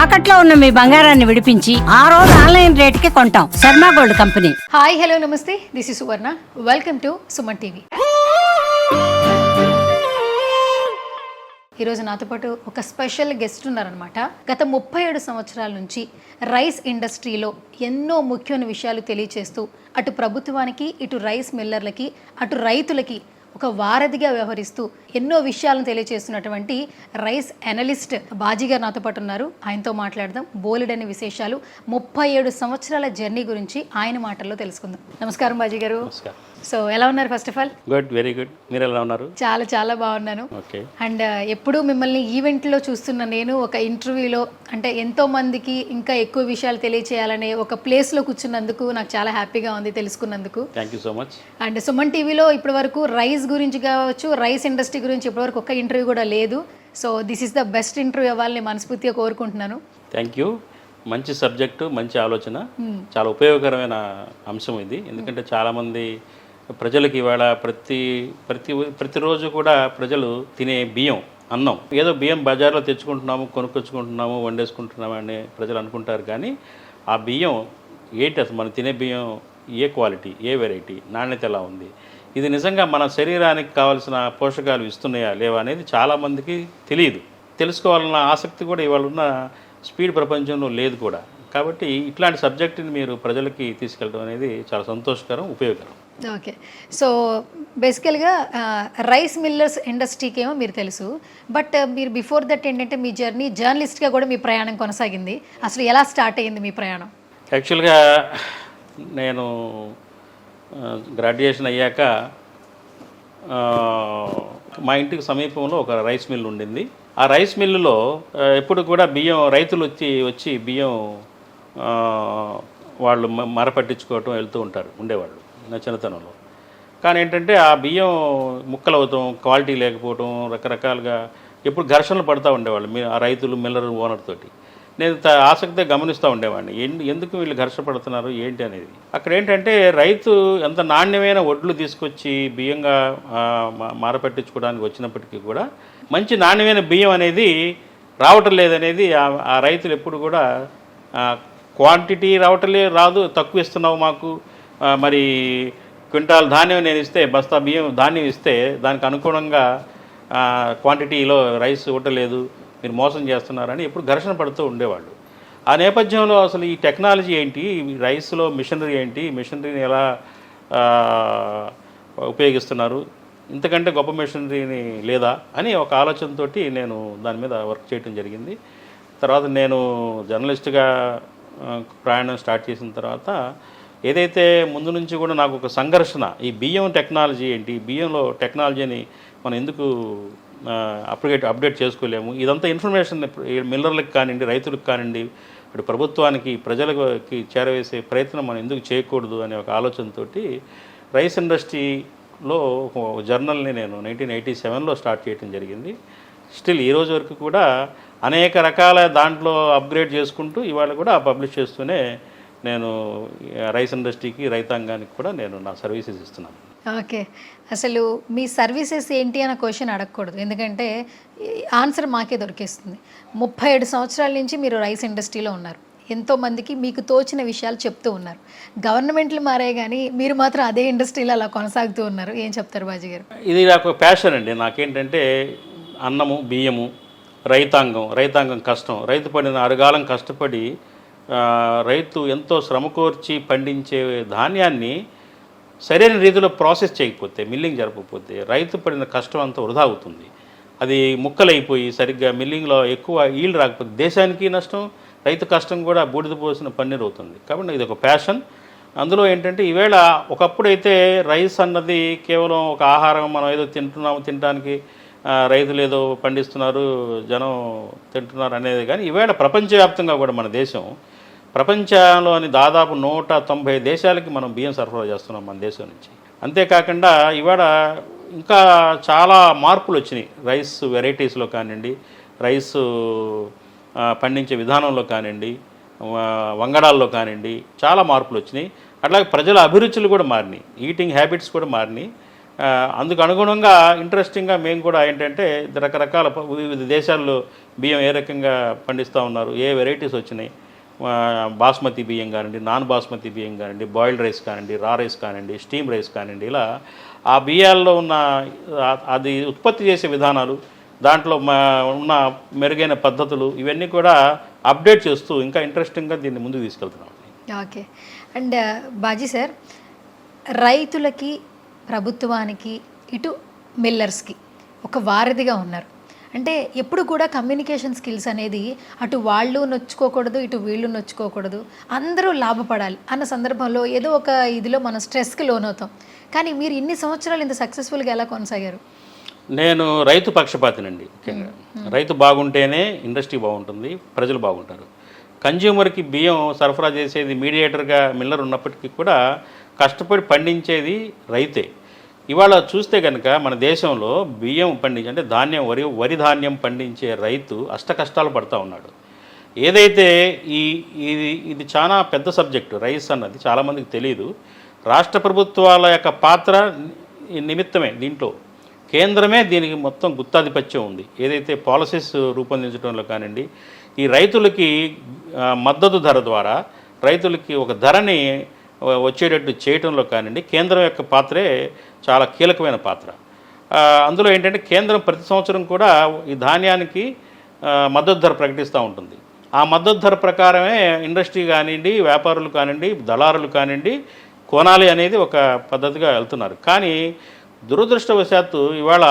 తాకట్లో ఉన్న మీ బంగారాన్ని విడిపించి ఆ రోజు ఆన్లైన్ రేటుకి కొంటాం. Sharma gold company. Hi hello నమస్తే, this is Suvarna. Welcome to Suman TV. ఈరోజు నాతో పాటు ఒక స్పెషల్ గెస్ట్ ఉన్నారనమాట. గత 37 సంవత్సరాల నుంచి రైస్ ఇండస్ట్రీలో ఎన్నో ముఖ్యమైన విషయాలు తెలియచేస్తూ అటు ప్రభుత్వానికి, ఇటు రైస్ మిల్లర్లకి, అటు రైతులకి ఒక వారధిగా వ్యవహరిస్తూ ఎన్నో విషయాలను తెలియజేస్తున్నటువంటి రైస్ అనలిస్ట్ బాజీ గారు నాతో పాటు ఉన్నారు. ఆయనతో మాట్లాడదాం. బోలెడని విశేషాలు, 37 సంవత్సరాల జర్నీ గురించి ఆయన మాటల్లో తెలుసుకుందాం. నమస్కారం బాజీ గారు. సో ఎలా ఉన్నారు? First of all good, very good. మీరు ఎలా ఉన్నారు? చాలా చాలా బాగున్నాను. ఓకే. అండ్ ఎప్పుడు మిమ్మల్ని ఈవెంట్లో చూస్తున్న నేను ఒక ఇంటర్వ్యూలో అంటే ఎంతో మందికి ఇంకా ఎక్కువ విషయాలు తెలియచేయాలనే ఒక ప్లేస్లో కూర్చున్నందుకు నాకు చాలా హ్యాపీగా ఉంది, తెలుసుకున్నందుకు. Thank you so much. And Suman టీవీలో ఇప్పటి వరకు రైస్ గురించి కావచ్చు, రైస్ ఇండస్ట్రీ గురించి ఇప్పటివరకు ఒక్క ఇంటర్వ్యూ కూడా లేదు. So this is the best interview అవ్వాలని మనస్ఫూర్తిగా కోరుకుంటున్నాను. Thank you. మంచి సబ్జెక్టు, మంచి ఆలోచన, చాలా ఉపయోగకరమైన అంశం ఇది. ఎందుకంటే చాలామంది ప్రజలకి ఇవాళ ప్రతిరోజు కూడా ప్రజలు తినే బియ్యం, అన్నం, ఏదో బియ్యం బజార్లో తెచ్చుకుంటున్నాము, కొనుక్కొచ్చుకుంటున్నాము, వండేసుకుంటున్నాము అని ప్రజలు అనుకుంటారు. కానీ ఆ బియ్యం ఏంటి, అసలు మనం తినే బియ్యం ఏ క్వాలిటీ, ఏ వెరైటీ, నాణ్యత ఎలా ఉంది, ఇది నిజంగా మన శరీరానికి కావాల్సిన పోషకాలు ఇస్తున్నాయా లేవా అనేది చాలామందికి తెలియదు. తెలుసుకోవాలన్న ఆసక్తి కూడా ఇవాళ ఉన్న స్పీడ్ ప్రపంచంలో లేదు కూడా. కాబట్టి ఇట్లాంటి సబ్జెక్టుని మీరు ప్రజలకి తీసుకెళ్ళడం అనేది చాలా సంతోషకరం, ఉపయోగకరం. ఓకే. సో బేసికల్గా రైస్ మిల్లర్స్ ఇండస్ట్రీకి ఏమో మీరు తెలుసు, బట్ మీరు బిఫోర్ దట్ ఏంటంటే మీ జర్నీ జర్నలిస్ట్గా కూడా మీ ప్రయాణం కొనసాగింది. అసలు ఎలా స్టార్ట్ అయ్యింది మీ ప్రయాణం? యాక్చువల్గా నేను గ్రాడ్యుయేషన్ అయ్యాక మా ఇంటికి సమీపంలో ఒక రైస్ మిల్ ఉండింది. ఆ రైస్ మిల్లులో ఎప్పుడు కూడా బియ్యం రైతులు వచ్చి బియ్యం వాళ్ళు మరపట్టించుకోవటం వెళ్తూ ఉండేవాళ్ళు నా చిన్నతనంలో. కానీ ఏంటంటే ఆ బియ్యం ముక్కలు అవుతాం, క్వాలిటీ లేకపోవటం, రకరకాలుగా ఎప్పుడు ఘర్షణలు పడుతూ ఉండేవాళ్ళు ఆ రైతులు, మిల్లర్ ఓనర్ తోటి. నేను ఆసక్తిగా గమనిస్తూ ఉండేవాడిని, ఎందుకు వీళ్ళు ఘర్షపడుతున్నారు ఏంటి అనేది. అక్కడ ఏంటంటే రైతు ఎంత నాణ్యమైన వడ్లు తీసుకొచ్చి బియ్యంగా మారపట్టించుకోవడానికి వచ్చినప్పటికీ కూడా మంచి నాణ్యమైన బియ్యం అనేది రావటం లేదనేది ఆ రైతులు ఎప్పుడు కూడా క్వాంటిటీ రాదు, తక్కువ ఇస్తున్నావు మాకు, మరి క్వింటాల్ ధాన్యం నేను ఇస్తే, బస్తా బియ్యం ధాన్యం ఇస్తే దానికి అనుగుణంగా క్వాంటిటీలో రైస్ ఇవ్వటలేదు, మీరు మోసం చేస్తున్నారని ఎప్పుడు ఘర్షణ పడుతూ ఉండేవాళ్ళు. ఆ నేపథ్యంలో అసలు ఈ టెక్నాలజీ ఏంటి, రైస్లో మిషనరీ ఏంటి, మిషనరీని ఎలా ఉపయోగిస్తున్నారు, ఇంతకంటే గొప్ప మిషనరీని లేదా అని ఒక ఆలోచనతో నేను దాని మీద వర్క్ చేయడం జరిగింది. తర్వాత నేను జర్నలిస్ట్గా ప్రయాణం స్టార్ట్ చేసిన తర్వాత ఏదైతే ముందు నుంచి కూడా నాకు ఒక సంఘర్షణ, ఈ బియ్యం టెక్నాలజీ ఏంటి, బియ్యంలో టెక్నాలజీని మనం ఎందుకు అప్డేట్ చేసుకోలేము, ఇదంతా ఇన్ఫర్మేషన్ మిల్లర్లకు కానివ్వండి, రైతులకు కానివ్వండి, ఇప్పుడు ప్రభుత్వానికి, ప్రజలకి చేరవేసే ప్రయత్నం మనం ఎందుకు చేయకూడదు అనే ఒక ఆలోచనతో రైస్ ఇండస్ట్రీలో ఒక జర్నల్ని నేను 1987లో స్టార్ట్ చేయడం జరిగింది. స్టిల్ ఈ రోజు వరకు కూడా అనేక రకాల దాంట్లో అప్గ్రేడ్ చేసుకుంటూ ఇవాళ కూడా పబ్లిష్ చేస్తూనే నేను రైస్ ఇండస్ట్రీకి, రైతాంగానికి కూడా నేను నా సర్వీసెస్ ఇస్తున్నాను. ఓకే. అసలు మీ సర్వీసెస్ ఏంటి అన్న క్వశ్చన్ అడగకూడదు, ఎందుకంటే ఆన్సర్ మాకే దొరికేస్తుంది. 37 సంవత్సరాల నుంచి మీరు రైస్ ఇండస్ట్రీలో ఉన్నారు, ఎంతోమందికి మీకు తోచిన విషయాలు చెప్తూ ఉన్నారు. గవర్నమెంట్లు మారాయి కానీ మీరు మాత్రం అదే ఇండస్ట్రీలో అలా కొనసాగుతూ ఉన్నారు. ఏం చెప్తారు బాజీ గారు? ఇది నాకు ప్యాషన్ అండి. నాకేంటంటే అన్నము, బియ్యము, రైతాంగం కష్టం, రైతు పడిన అరగాలం కష్టపడి రైతు ఎంతో శ్రమకోర్చి పండించే ధాన్యాన్ని సరైన రీతిలో ప్రాసెస్ చేయకపోతే, మిల్లింగ్ జరపకపోతే రైతు పడిన కష్టం అంతా వృధా అవుతుంది. అది ముక్కలైపోయి సరిగ్గా మిల్లింగ్లో ఎక్కువ ఈల్డ్ రాకపోతే దేశానికి నష్టం, రైతు కష్టం కూడా బూడిద పోసిన పన్నీరు అవుతుంది. కాబట్టి ఇది ఒక ప్యాషన్. అందులో ఏంటంటే ఈవేళ ఒకప్పుడైతే రైస్ అన్నది కేవలం ఒక ఆహారం, మనం ఏదో తినడానికి రైతులు ఏదో పండిస్తున్నారు, జనం తింటున్నారు అనేది. కానీ ఈవేళ ప్రపంచవ్యాప్తంగా కూడా మన దేశం, ప్రపంచంలోని దాదాపు 190 దేశాలకి మనం బియ్యం సరఫరా చేస్తున్నాం మన దేశం నుంచి. అంతేకాకుండా ఇవాళ ఇంకా చాలా మార్పులు వచ్చినాయి రైస్ వెరైటీస్లో కానివ్వండి, రైస్ పండించే విధానంలో కానివ్వండి, వంగడాల్లో కానివ్వండి, చాలా మార్పులు వచ్చినాయి. అట్లాగే ప్రజల అభిరుచులు కూడా మారినాయి, ఈటింగ్ హ్యాబిట్స్ కూడా మారినాయి. అందుకు అనుగుణంగా ఇంట్రెస్టింగ్గా మేము కూడా ఏంటంటే రకరకాల వివిధ దేశాల్లో బియ్యం ఏ రకంగా పండిస్తూ ఉన్నారు, ఏ వెరైటీస్ వచ్చినాయి, బాస్మతి బియ్యం కానివ్వండి, నాన్ బాస్మతి బియ్యం కానివ్వండి, బాయిల్డ్ రైస్ కానివ్వండి, రా రైస్ కానివ్వండి, స్టీమ్ రైస్ కానివ్వండి, ఇలా ఆ బియ్యాల్లో ఉన్న అది ఉత్పత్తి చేసే విధానాలు, దాంట్లో ఉన్న మెరుగైన పద్ధతులు ఇవన్నీ కూడా అప్డేట్ చేస్తూ ఇంకా ఇంట్రెస్టింగ్గా దీన్ని ముందుకు తీసుకెళ్తున్నాం. ఓకే. అండ్ బాజీ సార్, రైతులకి, ప్రభుత్వానికి, ఇటు మిల్లర్స్కి ఒక వారధిగా ఉన్నారు. అంటే ఎప్పుడు కూడా కమ్యూనికేషన్ స్కిల్స్ అనేది అటు వాళ్ళు నొచ్చుకోకూడదు, ఇటు వీళ్ళు నొచ్చుకోకూడదు, అందరూ లాభపడాలి అన్న సందర్భంలో ఏదో ఒక ఇదిలో మనం స్ట్రెస్కి లోనవుతాం. కానీ మీరు ఇన్ని సంవత్సరాలు ఇంత సక్సెస్ఫుల్గా ఎలా కొనసాగారు? నేను రైతు పక్షపాతినండి. ముఖ్యంగా రైతు బాగుంటేనే ఇండస్ట్రీ బాగుంటుంది, ప్రజలు బాగుంటారు. కన్జ్యూమర్కి బియ్యం సరఫరా చేసేది మీడియేటర్గా మిల్లర్ ఉన్నప్పటికీ కూడా కష్టపడి పండించేది రైతే. ఇవాళ చూస్తే కనుక మన దేశంలో బియ్యం పండించే అంటే ధాన్యం వరి ధాన్యం పండించే రైతు కష్టాలు పడుతూ ఉన్నాడు. ఏదైతే ఇది చాలా పెద్ద సబ్జెక్టు రైస్ అన్నది చాలామందికి తెలియదు. రాష్ట్ర ప్రభుత్వాల యొక్క పాత్ర నిమిత్తమే దీంట్లో కేంద్రమే దీనికి మొత్తం గుత్తాధిపత్యం ఉంది. ఏదైతే పాలసీస్ రూపొందించడంలో కానివ్వండి, ఈ రైతులకి మద్దతు ధర ద్వారా రైతులకి ఒక ధరని వచ్చేటట్టు చేయడంలో కానివ్వండి, కేంద్రం యొక్క పాత్రే చాలా కీలకమైన పాత్ర. అందులో ఏంటంటే కేంద్రం ప్రతి సంవత్సరం కూడా ఈ ధాన్యానికి మద్దతు ధర ప్రకటిస్తూ ఉంటుంది. ఆ మద్దతు ధర ప్రకారమే ఇండస్ట్రీ కానివ్వండి, వ్యాపారులు కానివ్వండి, దళారులు కానివ్వండి కొనాలి అనేది ఒక పద్ధతిగా వెళ్తున్నారు. కానీ దురదృష్టవశాత్తు ఇవాళ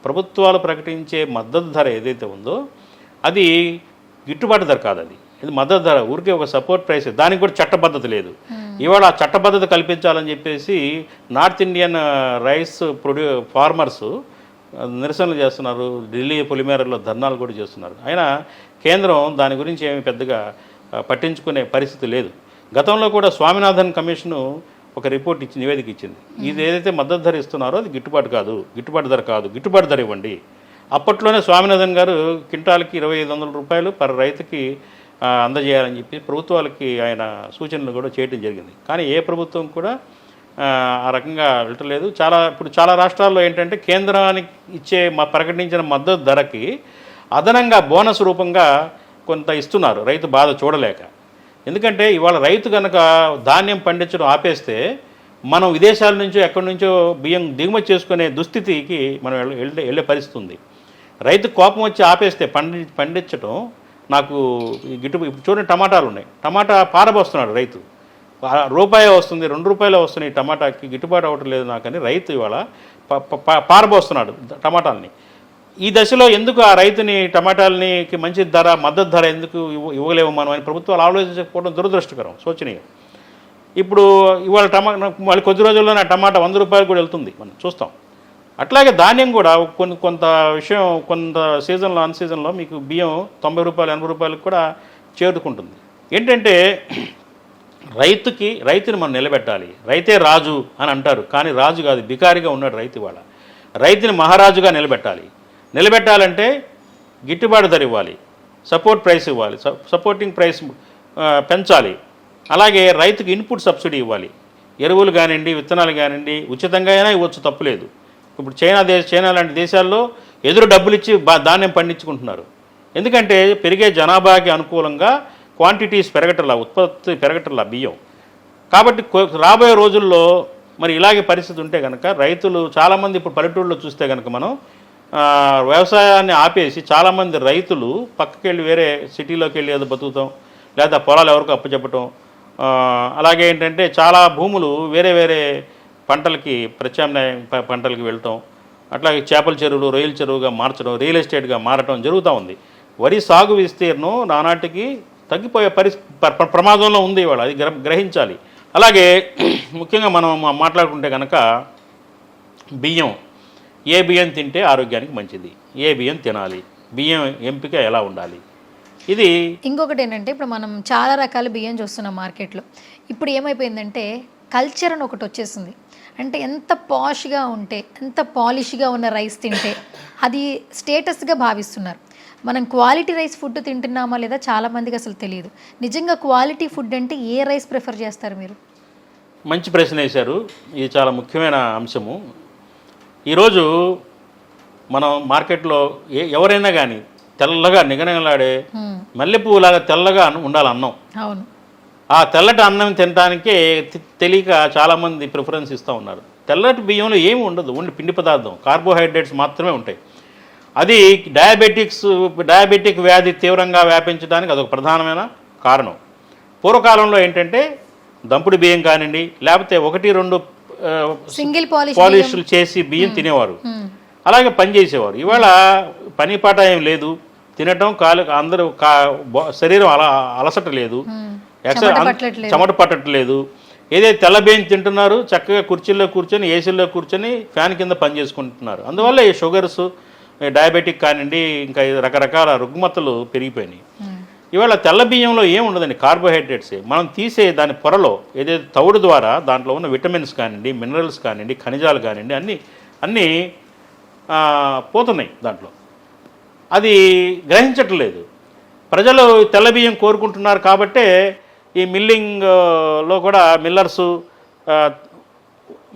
ప్రభుత్వాలు ప్రకటించే మద్దతు ధర ఏదైతే ఉందో అది గిట్టుబాటు ధర కాదు. ఇది మద్దతు ధర, ఊరికే ఒక సపోర్ట్ ప్రైస్, దానికి కూడా చట్టబద్ధత లేదు. ఇవాళ ఆ చట్టబద్ధత కల్పించాలని చెప్పేసి నార్త్ ఇండియన్ రైస్ ఫార్మర్స్ నిరసనలు చేస్తున్నారు, ఢిల్లీ పొలిమేరలో ధర్నాలు కూడా చేస్తున్నారు. అయినా కేంద్రం దాని గురించి ఏమి పెద్దగా పట్టించుకునే పరిస్థితి లేదు. గతంలో కూడా స్వామినాథన్ కమిషను ఒక రిపోర్ట్ నివేదిక ఇచ్చింది. ఇది ఏదైతే మద్దతు ధర ఇస్తున్నారో అది గిట్టుబాటు ధర కాదు, గిట్టుబాటు ధర ఇవ్వండి. అప్పట్లోనే స్వామినాథన్ గారు క్వింటాల్కి 2,500 రూపాయలు పర్ రైతుకి అందజేయాలని చెప్పి ప్రభుత్వాలకి ఆయన సూచనలు కూడా చేయడం జరిగింది. కానీ ఏ ప్రభుత్వం కూడా ఆ రకంగా వెళ్ళలేదు. ఇప్పుడు చాలా రాష్ట్రాల్లో ఏంటంటే కేంద్రానికి ప్రకటించిన మద్దతు ధరకి అదనంగా బోనస్ రూపంగా కొంత ఇస్తున్నారు రైతు బాధ చూడలేక. ఎందుకంటే ఇవాళ రైతు కనుక ధాన్యం పండించడం ఆపేస్తే మనం విదేశాల నుంచో ఎక్కడి నుంచో బియ్యం దిగుమతి చేసుకునే దుస్థితికి మనం వెళ్ళే పరిస్థితి ఉంది. రైతు కోపం వచ్చి ఆపేస్తే పండించడం నాకు ఇప్పుడు చూడండి, టమాటాలు ఉన్నాయి, టమాటా పారబోస్తున్నాడు రైతు, రూపాయి వస్తుంది, 2 రూపాయలు వస్తున్నాయి, టమాటాకి గిట్టుబాటు అవ్వటం లేదు నాకని రైతు ఇవాళ పారబోస్తున్నాడు టమాటాలని. ఈ దశలో ఎందుకు ఆ రైతుని టమాటాలని మంచి ధర, మద్దతు ధర ఎందుకు ఇవ్వలేము మనం అని ప్రభుత్వాలు ఆలోచించకపోవడం దురదృష్టకరం, శోచనీయం. ఇప్పుడు ఇవాళ మళ్ళీ కొద్ది రోజుల్లోనే ఆ టమాటా 100 రూపాయలు కూడా వెళ్తుంది, మనం చూస్తాం. అట్లాగే ధాన్యం కూడా కొంత సీజన్లో అన్ సీజన్లో మీకు బియ్యం 90 రూపాయలు 80 రూపాయలకు కూడా చేరుకుంటుంది. ఏంటంటే రైతుని మనం నిలబెట్టాలి. రైతే రాజు అని అంటారు, కానీ రాజు కాదు, బికారిగా ఉన్నాడు రైతు. ఇవాళ రైతుని మహారాజుగా నిలబెట్టాలంటే గిట్టుబాటు ధర ఇవ్వాలి, సపోర్ట్ ప్రైస్ ఇవ్వాలి, సపోర్టింగ్ ప్రైస్ పెంచాలి. అలాగే రైతుకి ఇన్పుట్ సబ్సిడీ ఇవ్వాలి, ఎరువులు కానివ్వండి, విత్తనాలు కానివ్వండి ఉచితంగా అయినా ఇవ్వచ్చు, తప్పులేదు. ఇప్పుడు చైనా లాంటి దేశాల్లో ఎదురు డబ్బులు ఇచ్చి ధాన్యం పండించుకుంటున్నారు. ఎందుకంటే పెరిగే జనాభాకి అనుకూలంగా క్వాంటిటీస్ పెరగటంలా, ఉత్పత్తి పెరగటంలా బియ్యం. కాబట్టి రాబోయే రోజుల్లో మరి ఇలాగే పరిస్థితి ఉంటే కనుక రైతులు చాలామంది ఇప్పుడు పల్లెటూళ్ళలో చూస్తే కనుక మనం వ్యవసాయాన్ని ఆపేసి చాలామంది రైతులు పక్కకెళ్ళి వేరే సిటీలోకి వెళ్ళి ఏదో బతుకుతాం, లేదా పొలాలు ఎవరికో అప్పచెప్పటం. అలాగే ఏంటంటే చాలా భూములు వేరే పంటలకి ప్రత్యామ్నాయ పంటలకి వెళ్ళటం, అట్లాగే చేపల చెరువులు రొయ్యల చెరువుగా మార్చడం, రియల్ ఎస్టేట్గా మారటం జరుగుతూ ఉంది. వరి సాగు విస్తీర్ణం నానాటికి తగ్గిపోయే ప్రమాదంలో ఉంది ఇవాళ, అది గ్రహించాలి. అలాగే ముఖ్యంగా మనం మాట్లాడుకుంటే కనుక ఏ బియ్యం తింటే ఆరోగ్యానికి మంచిది, ఏ బియ్యం తినాలి, బియ్యం ఎంపిక ఎలా ఉండాలి, ఇది ఇంకొకటి ఏంటంటే ఇప్పుడు మనం చాలా రకాల బియ్యం చూస్తున్నాం మార్కెట్లో. ఇప్పుడు ఏమైపోయిందంటే కల్చర్ అని ఒకటి వచ్చేసింది. అంటే ఎంత పాష్గా ఉంటే, ఎంత పాలిష్గా ఉన్న రైస్ తింటే అది స్టేటస్గా భావిస్తున్నారు. మనం క్వాలిటీ రైస్ ఫుడ్ తింటున్నామా లేదా చాలామందికి అసలు తెలియదు. నిజంగా క్వాలిటీ ఫుడ్ అంటే ఏ రైస్ ప్రిఫర్ చేస్తారు మీరు? మంచి ప్రశ్న వేశారు. ఇది చాలా ముఖ్యమైన అంశము. ఈరోజు మనం మార్కెట్లో ఎవరైనా కానీ తెల్లగా నిగనిగలాడే మల్లెపువ్వులాగా తెల్లగా ఉండాలి అన్నం. అవును. ఆ తెల్లటి అన్నం తినడానికే తెలియక చాలామంది ప్రిఫరెన్స్ ఇస్తూ ఉన్నారు. తెల్లటి బియ్యంలో ఏమి ఉండదు, ఓన్లీ పిండి పదార్థం, కార్బోహైడ్రేట్స్ మాత్రమే ఉంటాయి. అది డయాబెటిక్ వ్యాధి తీవ్రంగా వ్యాపించడానికి అదొక ప్రధానమైన కారణం. పూర్వకాలంలో ఏంటంటే దంపుడు బియ్యం కానివ్వండి, లేకపోతే 1-2 సింగిల్ పాలిష్లు చేసి బియ్యం తినేవారు, అలాగే పనిచేసేవారు. ఇవాళ పని పాట ఏం లేదు, తినటం అందరూ శరీరం అలసట లేదు, చెమట పట్టట్లేదు. ఏదైతే తెల్ల బియ్యం తింటున్నారు, చక్కగా కుర్చీల్లో కూర్చొని ఏసీల్లో కూర్చొని ఫ్యాన్ కింద పని చేసుకుంటున్నారు. అందువల్ల ఈ షుగర్స్, డయాబెటిక్ కానివ్వండి, ఇంకా రకరకాల రుగ్మతలు పెరిగిపోయినాయి. ఇవాళ తెల్ల బియ్యంలో ఏం ఉండదండి, కార్బోహైడ్రేట్సే. మనం తీసే దాని పొరలో ఏదైతే తవుడు ద్వారా దాంట్లో ఉన్న విటమిన్స్ కానివ్వండి, మినరల్స్ కానివ్వండి, ఖనిజాలు కానివ్వండి అన్నీ పోతున్నాయి దాంట్లో. అది గ్రహించట్లేదు ప్రజలు. తెల్ల బియ్యం కోరుకుంటున్నారు కాబట్టే ఈ మిల్లింగ్లో కూడా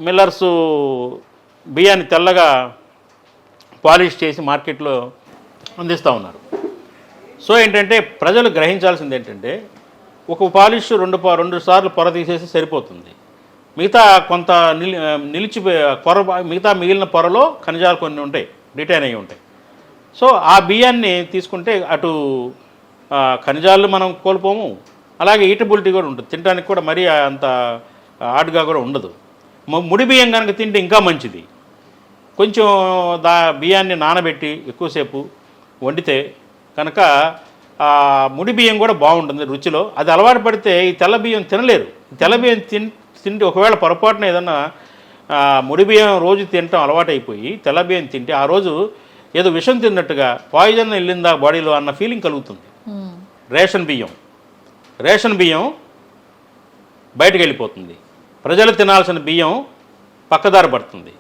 మిల్లర్సు బియ్యాన్ని తెల్లగా పాలిష్ చేసి మార్కెట్లో అందిస్తూ ఉన్నారు. సో ఏంటంటే ప్రజలు గ్రహించాల్సింది ఏంటంటే ఒక పాలిష్ 2 సార్లు పొర తీసేసి సరిపోతుంది. మిగతా కొంత మిగతా మిగిలిన పొరలో ఖనిజాలు కొన్ని ఉంటాయి, రిటైన్ అయ్యి ఉంటాయి. సో ఆ బియ్యాన్ని తీసుకుంటే అటు ఖనిజాలు మనం కోల్పోము, అలాగే ఈటబిలిటీ కూడా ఉంటుంది, తినడానికి కూడా మరీ అంత హార్డ్గా కూడా ఉండదు. ముడి బియ్యం కనుక తింటే ఇంకా మంచిది. కొంచెం బియ్యాన్ని నానబెట్టి ఎక్కువసేపు వండితే కనుక ముడి బియ్యం కూడా బాగుంటుంది రుచిలో. అది అలవాటు పడితే ఈ తెల్ల బియ్యం తినలేరు. తెల్ల బియ్యం తింటే ఒకవేళ పొరపాటున ఏదన్నా ముడి బియ్యం రోజు తినటం అలవాటు అయిపోయి తెల్ల బియ్యం తింటే ఆ రోజు ఏదో విషం తిన్నట్టుగా పాయిజన్ వెళ్ళిందా బాడీలో అన్న ఫీలింగ్ కలుగుతుంది. రేషన్ బియ్యం బయటకు వెళ్ళిపోతుంది. ప్రజలు తినాల్సిన బియ్యం పక్కదారి పడుతుంది.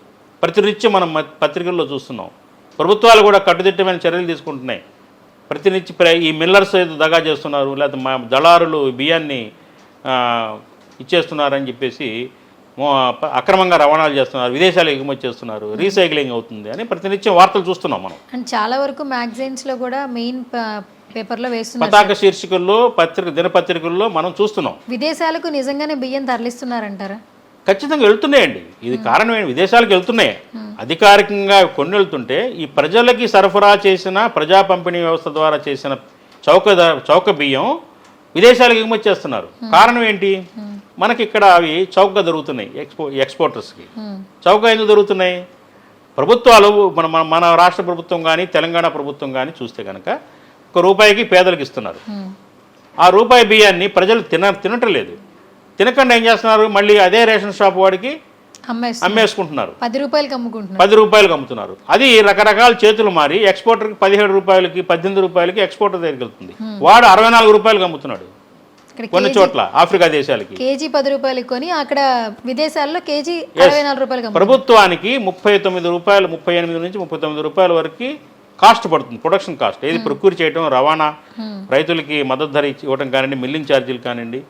ప్రతినిత్యం మనం పత్రికల్లో చూస్తున్నాం. ప్రభుత్వాలు కూడా కట్టుదిట్టమైన చర్యలు తీసుకుంటున్నాయి. ప్రతినిత్యం ఈ మిల్లర్స్ ఏదో దగా చేస్తున్నారు, లేకపోతే మా దళారులు బియ్యాన్ని ఇచ్చేస్తున్నారని చెప్పేసి అక్రమంగా రవాణాలు చేస్తున్నారు, విదేశాలకు ఎగుమతి చేస్తున్నారు, రీసైక్లింగ్ అవుతుంది అని ప్రతినిత్యం వార్తలు చూస్తున్నాం మనం. అండ్ చాలా వరకు మ్యాగజైన్స్లో కూడా మెయిన్ పేపర్లో వేస్తున్నారు, పతాక శీర్షికల్లో దినపత్రికల్లో మనం చూస్తున్నాం. విదేశాలకు నిజంగానే బియ్యం తరలిస్తున్నారంటారా? ఖచ్చితంగా వెళ్తున్నాయండి. ఇది కారణం ఏంటి, విదేశాలకు వెళ్తున్నాయి. అధికారికంగా కొన్ని వెళ్తుంటే ఈ ప్రజలకి సరఫరా చేసిన ప్రజా పంపిణీ వ్యవస్థ ద్వారా చేసిన చౌక బియ్యం విదేశాలకు ఎగుమతి చేస్తున్నారు. కారణం ఏంటి, మనకి ఇక్కడ అవి చౌకగా దొరుకుతున్నాయి. ఎక్స్పోర్టర్స్కి చౌకగా ఎందుకు దొరుకుతున్నాయి? ప్రభుత్వాలు మన రాష్ట్ర ప్రభుత్వం కానీ తెలంగాణ ప్రభుత్వం కానీ చూస్తే కనుక ₹1 పేదలకు ఇస్తున్నారు. ఆ రూపాయి బియ్యాన్ని ప్రజలు తినటం లేదు. తినకుండా ఏం చేస్తున్నారు, మళ్ళీ అదే రేషన్ షాప్ వాడికి అమ్మేసుకుంటున్నారు. ₹10 అమ్ముతున్నారు. అది రకరకాల చేతులు మారి ఎక్స్పోర్టర్కి ₹17, ₹18 ఎక్స్పోర్టర్ దగ్గరికి వెళ్తుంది. వాడు ₹64 అమ్ముతున్నాడు కొన్ని చోట్ల ఆఫ్రికా దేశాలకి. కేజీ ₹10 కొని అక్కడ విదేశాల్లో కేజీ ₹64. ప్రభుత్వానికి ₹38 నుంచి ₹39 వరకు కాస్ట్ పడుతుంది, ప్రొడక్షన్ కాస్ట్. ఏది ప్రొక్యూర్ చేయడం, రవాణా, రైతులకి మద్దతు ధర ఇవ్వడం కానివ్వండి, మిల్లింగ్ ఛార్జీలు కానివ్వండి,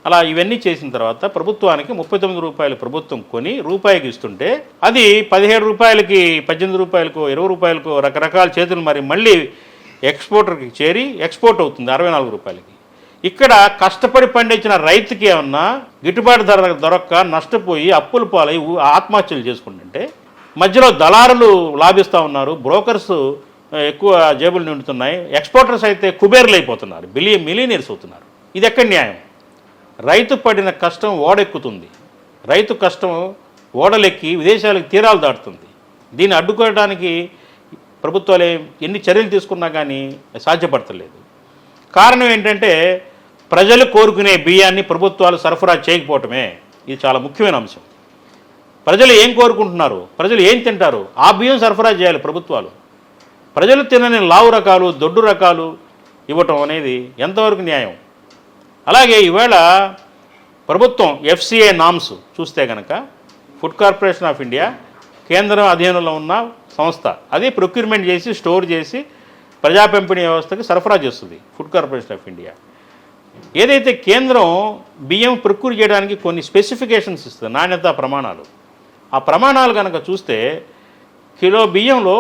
అలా ఇవన్నీ చేసిన తర్వాత ప్రభుత్వానికి ₹39 ప్రభుత్వం కొని రూపాయికి ఇస్తుంటే అది ₹17, ₹18, ₹20 రకరకాల చేతులు మరి మళ్ళీ ఎక్స్పోర్టర్కి చేరి ఎక్స్పోర్ట్ అవుతుంది ₹64. ఇక్కడ కష్టపడి పండించిన రైతుకి ఏమన్నా గిట్టుబాటు ధర దొరక్క నష్టపోయి అప్పుల పాలై ఆత్మహత్యలు చేసుకుంటుంటే మధ్యలో దళారులు లాభిస్తూ ఉన్నారు, బ్రోకర్స్ ఎక్కువ జేబులు నిండుతున్నాయి, ఎక్స్పోర్టర్స్ అయితే కుబేర్లు అయిపోతున్నారు, మిలియనీర్స్ అవుతున్నారు. ఇది ఎక్కడ న్యాయం? రైతు పడిన కష్టం ఓడెక్కుతుంది, రైతు కష్టం ఓడలెక్కి విదేశాలకు తీరాలు దాటుతుంది. దీన్ని అడ్డుకోవడానికి ప్రభుత్వాలు ఎన్ని చర్యలు తీసుకున్నా కానీ సాధ్యపడతలేదు. కారణం ఏంటంటే ప్రజలు కోరుకునే బియ్యాన్ని ప్రభుత్వాలు సరఫరా చేయకపోవటమే. ఇది చాలా ముఖ్యమైన అంశం. ప్రజలు ఏం కోరుకుంటున్నారు, ప్రజలు ఏం తింటారు, ఆ బియ్యం సరఫరా చేయాలి ప్రభుత్వాలు. ప్రజలు తినని లావు రకాలు, దొడ్డు రకాలు ఇవ్వటం అనేది ఎంతవరకు న్యాయం? అలాగే ఈవేళ ప్రభుత్వం FCA నామ్స్ చూస్తే కనుక ఫుడ్ కార్పొరేషన్ ఆఫ్ ఇండియా కేంద్రం అధీనంలో ఉన్న సంస్థ, అది ప్రొక్యూర్మెంట్ చేసి స్టోర్ చేసి ప్రజా పంపిణీ వ్యవస్థకి సరఫరా చేస్తుంది ఫుడ్ కార్పొరేషన్ ఆఫ్ ఇండియా. ఏదైతే కేంద్రం బియ్యం ప్రొక్యూర్ చేయడానికి కొన్ని స్పెసిఫికేషన్స్ ఇస్తుంది, నాణ్యతా ప్రమాణాలు. ఆ ప్రమాణాలు కనుక చూస్తే కిలో బియ్యంలో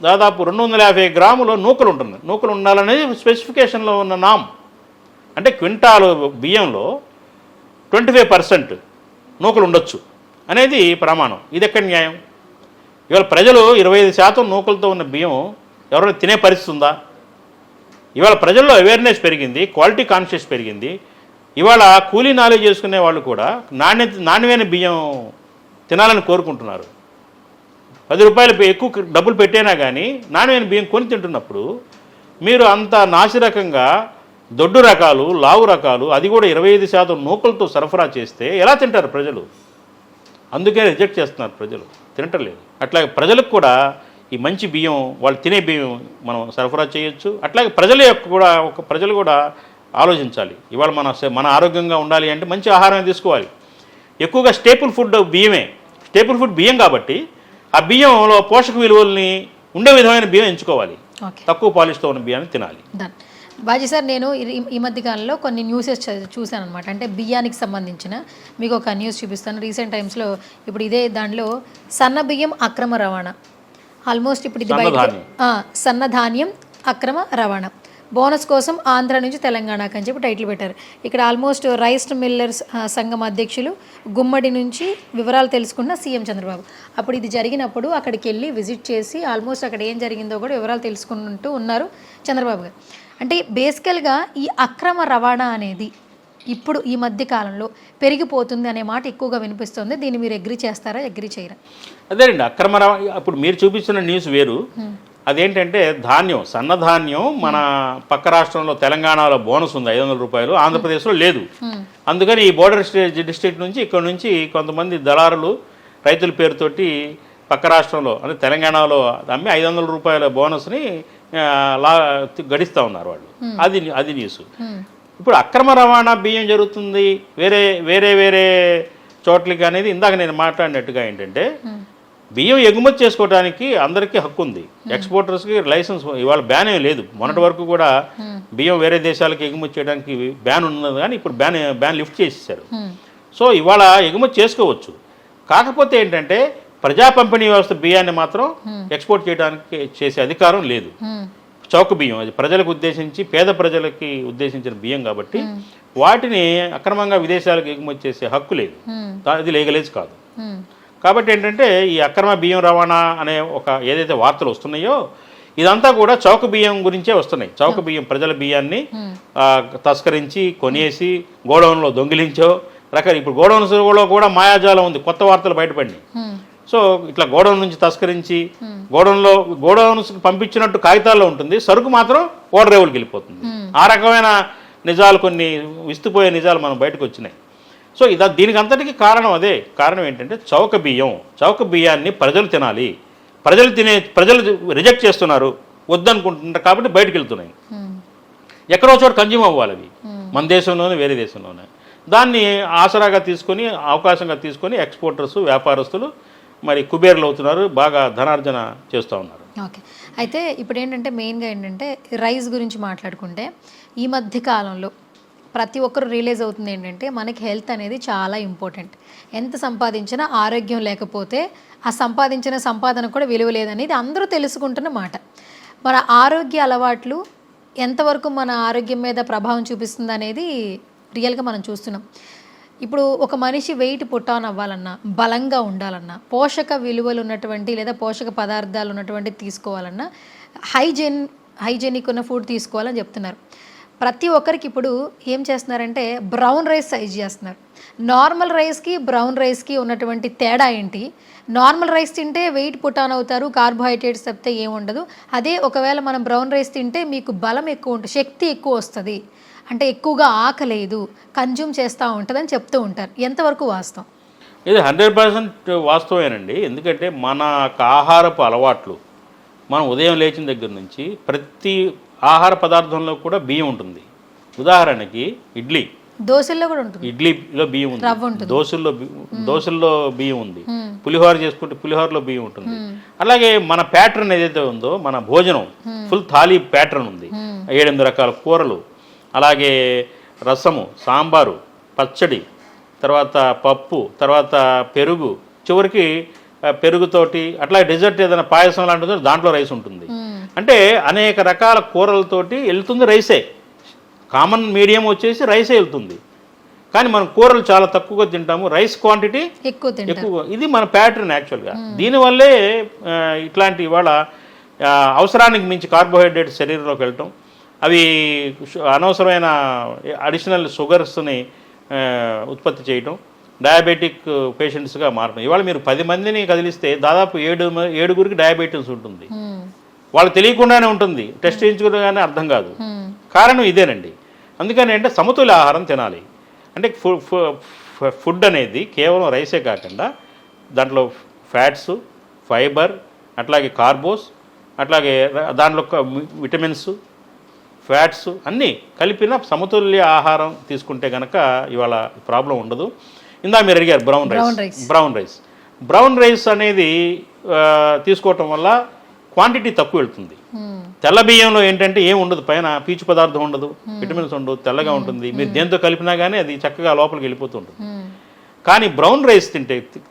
దాదాపు 250 గ్రాముల నూకలు ఉంటుంది. నూకలు ఉండాలనేది స్పెసిఫికేషన్లో ఉన్న నామ్. అంటే క్వింటాలు బియ్యంలో 25% నూకలు ఉండొచ్చు అనేది ప్రమాణం. ఇది ఎక్కడ న్యాయం? ఇవాళ ప్రజలు 25% నూకలతో ఉన్న బియ్యం ఎవరైనా తినే పరిస్థితి ఉందా? ఇవాళ ప్రజల్లో అవేర్నెస్ పెరిగింది, క్వాలిటీ కాన్షియస్ పెరిగింది. ఇవాళ కూలీ నాలుగు చేసుకునే వాళ్ళు కూడా నాణ్యమైన బియ్యం తినాలని కోరుకుంటున్నారు. 10 రూపాయలు ఎక్కువ డబ్బులు పెట్టైనా కానీ నాణ్యమైన బియ్యం కొని తింటున్నప్పుడు మీరు అంత నాసిరకంగా దొడ్డు రకాలు, లావు రకాలు, అది కూడా 25% నూకలతో సరఫరా చేస్తే ఎలా తింటారు ప్రజలు? అందుకే రిజెక్ట్ చేస్తున్నారు ప్రజలు, తినటలేదు. అట్లాగే ప్రజలకు కూడా ఈ మంచి బియ్యం, వాళ్ళు తినే బియ్యం మనం సరఫరా చేయొచ్చు. అట్లాగే ప్రజలు కూడా ఆలోచించాలి. ఇవాళ మన ఆరోగ్యంగా ఉండాలి అంటే మంచి ఆహారమే తీసుకోవాలి. ఎక్కువగా స్టేపుల్ ఫుడ్ బియ్యం కాబట్టి ఆ బియ్యంలో పోషక విలువల్ని ఉండే విధమైన బియ్యం ఎంచుకోవాలి. తక్కువ పాలిష్తో ఉన్న బియ్యాన్ని తినాలి. బాజీ సార్, నేను ఈ మధ్య కాలంలో కొన్ని న్యూసెస్ చూశాను అనమాట. అంటే బియ్యానికి సంబంధించిన మీకు ఒక న్యూస్ చూపిస్తాను. రీసెంట్ టైమ్స్లో ఇప్పుడు ఇదే దాంట్లో సన్న బియ్యం అక్రమ రవాణా, ఆల్మోస్ట్ ఇప్పుడు ఇది బయట సన్న ధాన్యం అక్రమ రవాణా, బోనస్ కోసం ఆంధ్ర నుంచి తెలంగాణకు అని చెప్పి టైటిల్ పెట్టారు. ఇక్కడ ఆల్మోస్ట్ రైస్ మిల్లర్స్ సంఘం అధ్యక్షులు గుమ్మడి నుంచి వివరాలు తెలుసుకున్న సీఎం చంద్రబాబు. అప్పుడు ఇది జరిగినప్పుడు అక్కడికి వెళ్ళి విజిట్ చేసి ఆల్మోస్ట్ అక్కడ ఏం జరిగిందో కూడా వివరాలు తెలుసుకుంటూ ఉన్నారు చంద్రబాబు గారు. అంటే బేసికల్గా ఈ అక్రమ రవాణా అనేది ఇప్పుడు ఈ మధ్య కాలంలో పెరిగిపోతుంది అనే మాట ఎక్కువగా వినిపిస్తుంది. దీన్ని మీరు అగ్రి చేస్తారా, అగ్రి చేయరా? అదేనండి, అక్రమ రవాణా. అప్పుడు మీరు చూపిస్తున్న న్యూస్ వేరు. అదేంటంటే సన్నధాన్యం మన పక్క రాష్ట్రంలో తెలంగాణలో బోనస్ ఉంది 500 రూపాయలు, ఆంధ్రప్రదేశ్లో లేదు. అందుకని ఈ బోర్డర్ డిస్ట్రిక్ట్ నుంచి ఇక్కడ నుంచి కొంతమంది దళారులు రైతుల పేరుతోటి పక్క రాష్ట్రంలో అంటే తెలంగాణలో అమ్మి 500 రూపాయల బోనస్ని గడిస్తూ ఉన్నారు వాళ్ళు. అది న్యూస్. ఇప్పుడు అక్రమ రవాణా బియ్యం జరుగుతుంది వేరే చోట్లకి అనేది ఇందాక నేను మాట్లాడినట్టుగా ఏంటంటే బియ్యం ఎగుమతి చేసుకోవడానికి అందరికీ హక్కు ఉంది. ఎక్స్పోర్టర్స్కి లైసెన్స్ ఇవాళ బ్యాన్ ఏం లేదు. మొన్నటి వరకు కూడా బియ్యం వేరే దేశాలకు ఎగుమతి చేయడానికి బ్యాన్ ఉన్నది, కానీ ఇప్పుడు బ్యాన్ లిఫ్ట్ చేసేసారు. సో ఇవాళ ఎగుమతి చేసుకోవచ్చు. కాకపోతే ఏంటంటే ప్రజా పంపిణీ వ్యవస్థ బియ్యాన్ని మాత్రం ఎక్స్పోర్ట్ చేయడానికి చేసే అధికారం లేదు. చౌక బియ్యం అది ప్రజలకు ఉద్దేశించి, పేద ప్రజలకి ఉద్దేశించిన బియ్యం కాబట్టి వాటిని అక్రమంగా విదేశాలకు ఎగుమతి చేసే హక్కు లేదు. అది లీగలైజ్ కాదు. కాబట్టి ఏంటంటే ఈ అక్రమ బియ్యం రవాణా అనే ఏదైతే వార్తలు వస్తున్నాయో ఇదంతా కూడా చౌక బియ్యం గురించే వస్తున్నాయి. చౌక బియ్యం, ప్రజల బియ్యాన్ని తస్కరించి కొనేసి గోడౌన్లో దొంగిలించో ఇప్పుడు గోడౌన్స్లో కూడా మాయాజాలం ఉంది. కొత్త వార్తలు బయటపడినాయి. సో ఇట్లా గోడౌన్ నుంచి తస్కరించి గోడౌన్స్కి పంపించినట్టు కాగితాల్లో ఉంటుంది, సరుకు మాత్రం ఓడరేవులకి వెళ్ళిపోతుంది. ఆ రకమైన నిజాలు, కొన్ని విస్తుపోయే నిజాలు మనం బయటకు వచ్చినాయి. సో దీనికి అంతటికీ కారణం ఏంటంటే చౌక బియ్యాన్ని ప్రజలు తినాలి. ప్రజలు రిజెక్ట్ చేస్తున్నారు, వద్దనుకుంటున్నారు కాబట్టి బయటకు వెళ్తున్నాయి. ఎక్కడో చోట కన్జ్యూమ్ అవ్వాలి అవి, మన దేశంలోనే వేరే దేశంలోనే. దాన్ని ఆసరాగా తీసుకొని, అవకాశంగా తీసుకొని ఎక్స్పోర్టర్స్, వ్యాపారస్తులు మరి కుబేర్లు అవుతున్నారు, బాగా ధనార్జన చేస్తూ ఉన్నారు. ఓకే, అయితే ఇప్పుడు ఏంటంటే మెయిన్గా ఏంటంటే రైస్ గురించి మాట్లాడుకుంటే ఈ మధ్య కాలంలో ప్రతి ఒక్కరు రియలైజ్ అవుతుంది ఏంటంటే మనకి హెల్త్ అనేది చాలా ఇంపార్టెంట్. ఎంత సంపాదించినా ఆరోగ్యం లేకపోతే ఆ సంపాదించిన సంపాదన కూడా విలువ లేదనేది అందరూ తెలుసుకుంటున్న మాట. మన ఆరోగ్య అలవాట్లు ఎంతవరకు మన ఆరోగ్యం మీద ప్రభావం చూపిస్తుంది అనేది రియల్గా మనం చూస్తున్నాం. ఇప్పుడు ఒక మనిషి వెయిట్ పుట్ ఆన్ అవ్వాలన్నా, బలంగా ఉండాలన్నా, పోషక విలువలు ఉన్నటువంటి లేదా పోషక పదార్థాలు ఉన్నటువంటి తీసుకోవాలన్నా హైజెనిక్ ఉన్న ఫుడ్ తీసుకోవాలని చెప్తున్నారు. ప్రతి ఒక్కరికి ఇప్పుడు ఏం చేస్తున్నారంటే బ్రౌన్ రైస్ సైజ్ చేస్తున్నారు. నార్మల్ రైస్కి బ్రౌన్ రైస్కి ఉన్నటువంటి తేడా ఏంటి? నార్మల్ రైస్ తింటే వెయిట్ పుట్ ఆన్ అవుతారు, కార్బోహైడ్రేట్స్ తప్పితే ఏముండదు. అదే ఒకవేళ మనం బ్రౌన్ రైస్ తింటే మీకు బలం ఎక్కువ ఉంటుంది, శక్తి ఎక్కువ వస్తుంది, అంటే ఎక్కువగా ఆకలేదు, కన్జ్యూమ్ చేస్తూ ఉంటుందని చెప్తూ ఉంటారు. ఎంతవరకు వాస్తవం? ఇది 100% వాస్తవేనండి. ఎందుకంటే మన ఆహారపు అలవాట్లు, మనం ఉదయం లేచిన దగ్గర నుంచి ప్రతి ఆహార పదార్థంలో కూడా బియ్యం ఉంటుంది. ఉదాహరణకి దోశల్లో కూడా ఉంటుంది, ఇడ్లీలో బియ్యం ఉంది, దోశల్లో బియ్యం ఉంది, పులిహోర చేసుకుంటే పులిహోరలో బియ్యం ఉంటుంది. అలాగే మన ప్యాటర్న్ ఏదైతే ఉందో, మన భోజనం ఫుల్ థాలీ ప్యాటర్న్ ఉంది. 7-8 రకాల కూరలు, అలాగే రసము, సాంబారు, పచ్చడి, తర్వాత పప్పు, తర్వాత పెరుగు, చివరికి పెరుగుతోటి అట్లా డెజర్ట్ ఏదైనా పాయసం లాంటిది దాంట్లో రైస్ ఉంటుంది. అంటే అనేక రకాల కూరలతోటి వెళ్తుంది రైసే. కామన్ మీడియం వచ్చేసి రైసే వెళ్తుంది. కానీ మనం కూరలు చాలా తక్కువగా తింటాము, రైస్ క్వాంటిటీ ఎక్కువ. ఇది మన ప్యాటర్న్ యాక్చువల్గా. దీనివల్లే ఇట్లాంటి ఇవాళ అవసరానికి మించి కార్బోహైడ్రేట్స్ శరీరంలోకి వెళ్ళటం, అవి అనవసరమైన అడిషనల్ షుగర్స్ని ఉత్పత్తి చేయటం, డయాబెటిక్ పేషెంట్స్గా మారడం. ఇవాళ మీరు 10 మందిని కదిలిస్తే దాదాపు 7 డయాబెటీస్ ఉంటుంది. వాళ్ళకి తెలియకుండానే ఉంటుంది, టెస్ట్ చేయించుకోగానే అర్థం కాదు. కారణం ఇదేనండి. అందుకని అంటే సమతుల్య ఆహారం తినాలి. అంటే ఫుడ్ అనేది కేవలం రైసే కాకుండా దాంట్లో ఫ్యాట్స్, ఫైబర్, అట్లాగే కార్బోస్, అట్లాగే దాంట్లో విటమిన్స్, ఫ్యాట్స్ అన్నీ కలిపిన సమతుల్య ఆహారం తీసుకుంటే కనుక ఇవాళ ప్రాబ్లం ఉండదు. ఇందా మీరు అడిగారు బ్రౌన్ రైస్ అనేది తీసుకోవటం వల్ల క్వాంటిటీ తక్కువ వెళ్తుంది. తెల్ల బియ్యంలో ఏంటంటే ఏం ఉండదు, పైన పీచు పదార్థం ఉండదు, విటమిన్స్ ఉండదు, తెల్లగా ఉంటుంది. మీరు దేంతో కలిపినా కానీ అది చక్కగా లోపలికి వెళ్ళిపోతుంటుంది. కానీ బ్రౌన్ రైస్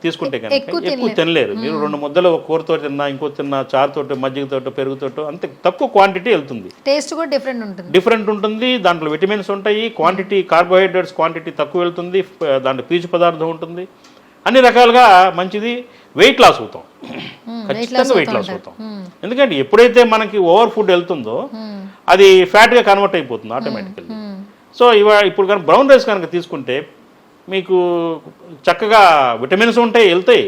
తీసుకుంటే కనుక ఎక్కువ తినలేరు. మీరు 2 ముద్దలు కూరతో తిన్నా, ఇంకో తిన్నా, చారుతోటి, మజ్జిగతోటో, పెరుగుతోటో అంతే తక్కువ క్వాంటిటీ వెళ్తుంది. టేస్ట్ కూడా డిఫరెంట్ ఉంటుంది. దాంట్లో విటమిన్స్ ఉంటాయి, క్వాంటిటీ కార్బోహైడ్రేట్స్ క్వాంటిటీ తక్కువ వెళ్తుంది, దాంట్లో పీచు పదార్థం ఉంటుంది. అన్ని రకాలుగా మంచిది. వెయిట్ లాస్ అవుతాం, ఖచ్చితంగా వెయిట్ లాస్ అవుతాం. ఎందుకంటే ఎప్పుడైతే మనకి ఓవర్ ఫుడ్ వెళ్తుందో అది ఫ్యాట్గా కన్వర్ట్ అయిపోతుంది ఆటోమేటికల్లీ. సో ఇప్పుడు కనుక బ్రౌన్ రైస్ కనుక తీసుకుంటే మీకు చక్కగా విటమిన్స్ ఉంటాయి, వెళ్తాయి,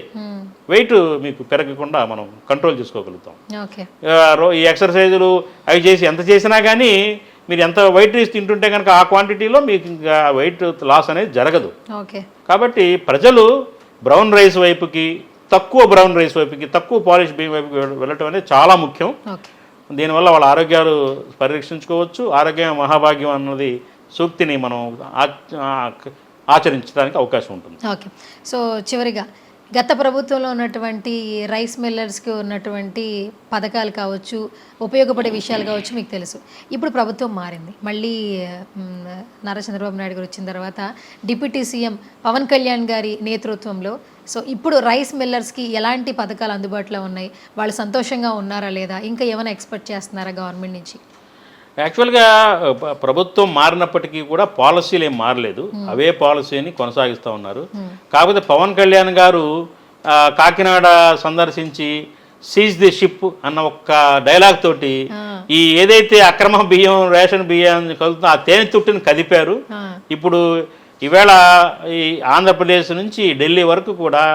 వెయిట్ మీకు పెరగకుండా మనం కంట్రోల్ చేసుకోగలుగుతాం. ఈ ఎక్సర్సైజులు అవి చేసి ఎంత చేసినా కానీ మీరు ఎంత వైట్ రైస్ తింటుంటే కనుక ఆ క్వాంటిటీలో మీకు ఇంకా వెయిట్ లాస్ అనేది జరగదు. కాబట్టి ప్రజలు బ్రౌన్ రైస్ వైపుకి, తక్కువ పాలిష్ బియ్యం వైపుకి వెళ్ళటం అనేది చాలా ముఖ్యం. దీనివల్ల వాళ్ళ ఆరోగ్యాలు పరిరక్షించుకోవచ్చు. ఆరోగ్యం మహాభాగ్యం అన్నది సూక్తిని మనం ఆచరించడానికి అవకాశం ఉంటుంది. ఓకే. సో చివరిగా గత ప్రభుత్వంలో ఉన్నటువంటి రైస్ మిల్లర్స్కి ఉన్నటువంటి పథకాలు కావచ్చు, ఉపయోగపడే విషయాలు కావచ్చు మీకు తెలుసు. ఇప్పుడు ప్రభుత్వం మారింది, మళ్ళీ నారా చంద్రబాబు నాయుడు గారు వచ్చిన తర్వాత డిప్యూటీ సీఎం పవన్ కళ్యాణ్ గారి నేతృత్వంలో సో ఇప్పుడు రైస్ మిల్లర్స్కి ఎలాంటి పథకాలు అందుబాటులో ఉన్నాయి, వాళ్ళు సంతోషంగా ఉన్నారా లేదా, ఇంకా ఏమైనా ఎక్స్పెక్ట్ చేస్తున్నారా గవర్నమెంట్ నుంచి? యాక్చువల్గా ప్రభుత్వం మారినప్పటికీ కూడా పాలసీలు ఏం మారలేదు, అవే పాలసీని కొనసాగిస్తూ ఉన్నారు. కాకపోతే పవన్ కళ్యాణ్ గారు కాకినాడ సందర్శించి సీజ్ ది షిప్ అన్న ఒక్క డైలాగ్ తోటి ఈ ఏదైతే అక్రమ బియ్యం, రేషన్ బియ్యం కలుగుతుందో ఆ తేనె తుట్టిని కదిపారు. ఇప్పుడు ఈవేళ ఈ ఆంధ్రప్రదేశ్ నుంచి ఢిల్లీ వరకు కూడా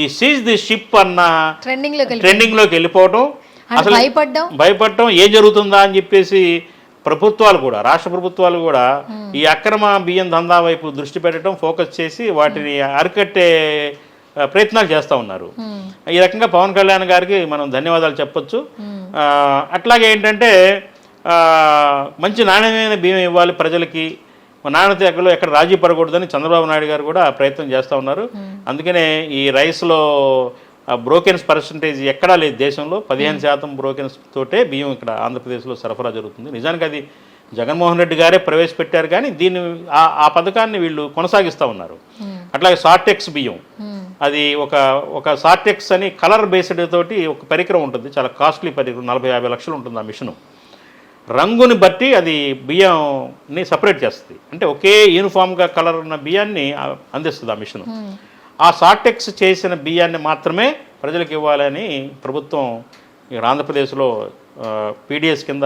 ఈ సీజ్ ది షిప్ అన్న ట్రెండింగ్లోకి వెళ్ళిపోవటం, అసలు భయపడటం ఏం జరుగుతుందా అని చెప్పేసి ప్రభుత్వాలు కూడా, రాష్ట్ర ప్రభుత్వాలు కూడా ఈ అక్రమ బియ్యం దందా వైపు దృష్టి పెట్టడం, ఫోకస్ చేసి వాటిని అరికట్టే ప్రయత్నాలు చేస్తూ ఉన్నారు. ఈ రకంగా పవన్ కళ్యాణ్ గారికి మనం ధన్యవాదాలు చెప్పొచ్చు. అట్లాగే ఏంటంటే మంచి నాణ్యమైన బియ్యం ఇవ్వాలి ప్రజలకి, నాణ్యతలో ఎక్కడ రాజీ పడకూడదని చంద్రబాబు నాయుడు గారు కూడా ప్రయత్నం చేస్తూ ఉన్నారు. అందుకనే ఈ రైస్లో బ్రోకెన్స్ పర్సంటేజ్ ఎక్కడా లేదు దేశంలో. 15% బ్రోకెన్స్ తోటే బియ్యం ఇక్కడ ఆంధ్రప్రదేశ్లో సరఫరా జరుగుతుంది. నిజానికి అది జగన్మోహన్ రెడ్డి గారే ప్రవేశపెట్టారు, కానీ దీన్ని ఆ పథకాన్ని వీళ్ళు కొనసాగిస్తూ ఉన్నారు. అట్లాగే సార్టెక్స్ బియ్యం, అది ఒక సార్టెక్స్ అని కలర్ బేస్డ్ తోటి ఒక పరికరం ఉంటుంది, చాలా కాస్ట్లీ పరికరం, 40-50 లక్షలు ఉంటుంది ఆ మిషను. రంగుని బట్టి అది బియ్యంని సపరేట్ చేస్తుంది, అంటే ఒకే యూనిఫామ్గా కలర్ ఉన్న బియ్యాన్ని అందిస్తుంది ఆ మిషను. ఆ సార్టెక్స్ చేసిన బియ్యాన్ని మాత్రమే ప్రజలకు ఇవ్వాలని ప్రభుత్వం ఇక్కడ ఆంధ్రప్రదేశ్లో పీడిఎస్ కింద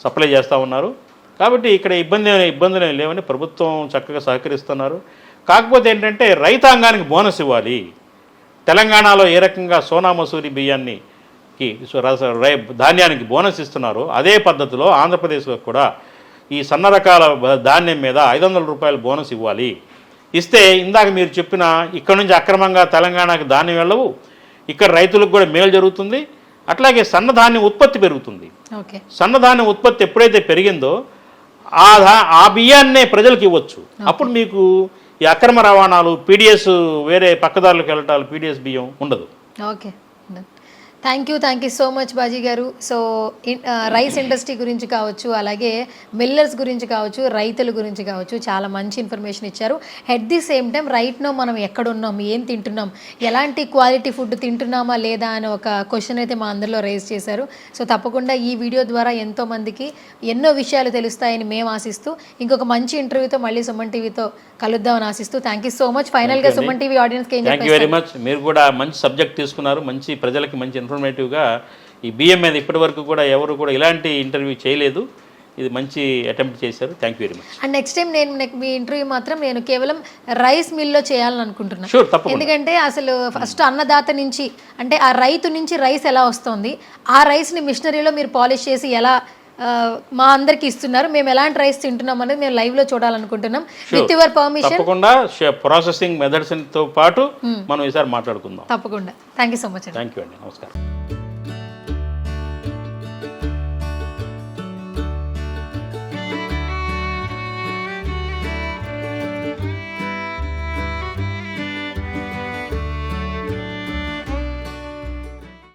సప్లై చేస్తూ ఉన్నారు. కాబట్టి ఇక్కడ ఇబ్బందులు లేవని ప్రభుత్వం చక్కగా సహకరిస్తున్నారు. కాకపోతే ఏంటంటే రైతాంగానికి బోనస్ ఇవ్వాలి. తెలంగాణలో ఏ రకంగా సోనా మసూరి బియ్యాన్ని ధాన్యానికి బోనస్ ఇస్తున్నారో అదే పద్ధతిలో ఆంధ్రప్రదేశ్లో కూడా ఈ సన్న రకాల ధాన్యం మీద 500 రూపాయలు బోనస్ ఇవ్వాలి. ఇస్తే ఇందాక మీరు చెప్పిన ఇక్కడ నుంచి అక్రమంగా తెలంగాణకి ధాన్యం వెళ్ళవు, ఇక్కడ రైతులకు కూడా మేలు జరుగుతుంది. అట్లాగే సన్నధాన్యం ఉత్పత్తి పెరుగుతుంది. సన్నధాన్యం ఉత్పత్తి ఎప్పుడైతే పెరిగిందో ఆ బియ్యాన్నే ప్రజలకు ఇవ్వచ్చు. అప్పుడు మీకు ఈ అక్రమ రవాణాలు, పీడిఎస్ వేరే పక్కదారులకు వెళ్ళటాలు, పీడిఎస్ బియ్యం ఉండదు. Okay. Thank you so much Baji గారు. సో రైస్ ఇండస్ట్రీ గురించి కావచ్చు, అలాగే మిల్లర్స్ గురించి కావచ్చు, రైతుల గురించి కావచ్చు, చాలా మంచి ఇన్ఫర్మేషన్ ఇచ్చారు. At the same time right no మనం ఎక్కడున్నాం, ఏం తింటున్నాం, ఎలాంటి క్వాలిటీ ఫుడ్ తింటున్నామా లేదా అని ఒక క్వశ్చన్ అయితే మా అందరిలో రైజ్ చేశారు. సో తప్పకుండా ఈ వీడియో ద్వారా ఎంతోమందికి ఎన్నో విషయాలు తెలుస్తాయని మేము ఆశిస్తూ ఇంకొక మంచి ఇంటర్వ్యూతో మళ్ళీ సుమన్ టీవీతో కలుద్దామని ఆశిస్తూ థ్యాంక్ యూ సో మచ్. ఫైనల్గా సుమన్ టీవీ ఆడియన్స్కి ఏం థ్యాంక్ యూ వెరీ మచ్. మీరు కూడా మంచి సబ్జెక్ట్ తీసుకున్నారు, మంచి ప్రజలకి మంచి ఇన్ఫర్మేటివ్గా. ఈ బియ్యం మీద ఇప్పటి వరకు కూడా ఎవరు కూడా ఇలాంటి ఇంటర్వ్యూ చేయలేదు, ఇది మంచి అటెంప్ట్ చేశారు. Thank you very much. And next time me interview మాత్రం నేను కేవలం రైస్ మిల్లో చేయాలని అనుకుంటున్నాను. షూర్, తప్పకుండా. ఎందుకంటే అసలు ఫస్ట్ అన్నదాత నుంచి, అంటే ఆ రైతు నుంచి రైస్ ఎలా వస్తుంది, ఆ రైస్ని మిషనరీలో మీరు పాలిష్ చేసి ఎలా మా అందరికి ఇస్తున్నారు, మేము ఎలాంటి రైస్ తింటున్నాం అనేది మేము లైవ్ లో చూడాలనుకుంటున్నాం. విత్ యువర్ పర్మిషన్ తప్పకుండా ప్రాసెసింగ్ మెథడ్స్ తో పాటు మనం ఈసారి మాట్లాడుకుందాం. తప్పకుండా. Thank you so much. Thank you అండి. నమస్కారం.